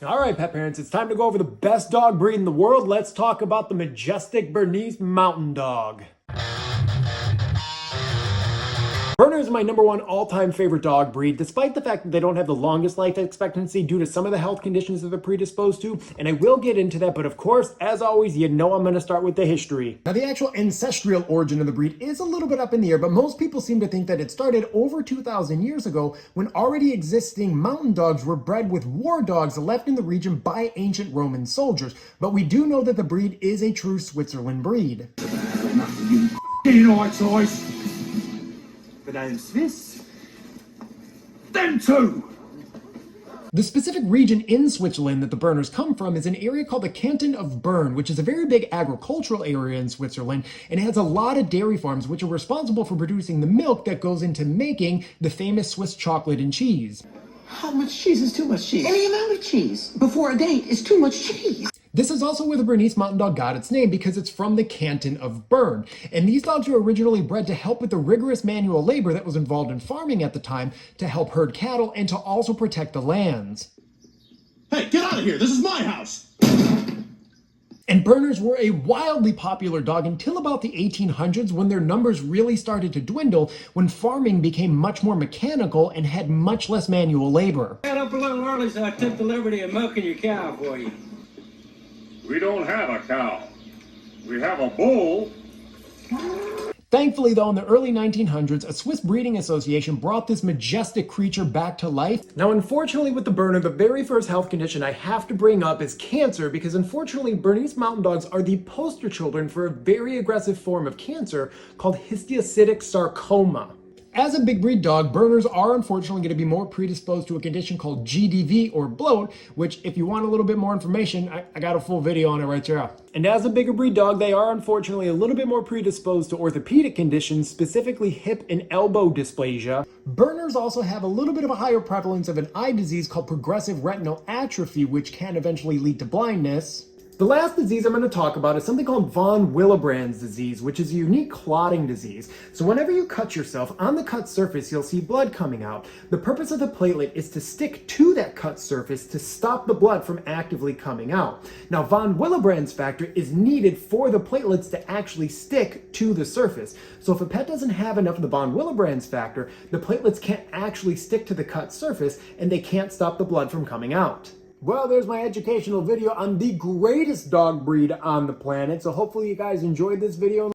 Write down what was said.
All right, pet parents, it's time to go over the best dog breed in the world. Let's talk about the majestic Bernese Mountain Dog. Berners is my #1 all-time favorite dog breed, despite the fact that they don't have the longest life expectancy due to some of the health conditions that they're predisposed to, and I will get into that, but of course, as always, you know I'm going to start with the history. Now, the actual ancestral origin of the breed is a little bit up in the air, but most people seem to think that it started over 2,000 years ago when already existing mountain dogs were bred with war dogs left in the region by ancient Roman soldiers. But we do know that the breed is a true Switzerland breed. But I'm Swiss. Them too! The specific region in Switzerland that the Berners come from is an area called the Canton of Bern, which is a very big agricultural area in Switzerland, and it has a lot of dairy farms which are responsible for producing the milk that goes into making the famous Swiss chocolate and cheese. How much cheese is too much cheese? Any amount of cheese before a date is too much cheese. This is also where the Bernese Mountain Dog got its name because it's from the Canton of Bern. And these dogs were originally bred to help with the rigorous manual labor that was involved in farming at the time, to help herd cattle and to also protect the lands. Hey, get out of here! This is my house! And Berners were a wildly popular dog until about the 1800s, when their numbers really started to dwindle, when farming became much more mechanical and had much less manual labor. Got up a little early, so I took the liberty of milking your cow for you. We don't have a cow. We have a bull. Thankfully, though, in the early 1900s, a Swiss breeding association brought this majestic creature back to life. Now, unfortunately, with the Berner, the very first health condition I have to bring up is cancer, because unfortunately, Bernese Mountain Dogs are the poster children for a very aggressive form of cancer called histiocytic sarcoma. As a big breed dog, Berners are unfortunately going to be more predisposed to a condition called GDV or bloat, which if you want a little bit more information, I got a full video on it right there. And as a bigger breed dog, they are unfortunately a little bit more predisposed to orthopedic conditions, specifically hip and elbow dysplasia. Berners also have a little bit of a higher prevalence of an eye disease called progressive retinal atrophy, which can eventually lead to blindness. The last disease I'm going to talk about is something called von Willebrand's disease, which is a unique clotting disease. So whenever you cut yourself, on the cut surface, you'll see blood coming out. The purpose of the platelet is to stick to that cut surface to stop the blood from actively coming out. Now, von Willebrand's factor is needed for the platelets to actually stick to the surface. So if a pet doesn't have enough of the von Willebrand's factor, the platelets can't actually stick to the cut surface and they can't stop the blood from coming out. Well, there's my educational video on the greatest dog breed on the planet. So hopefully you guys enjoyed this video.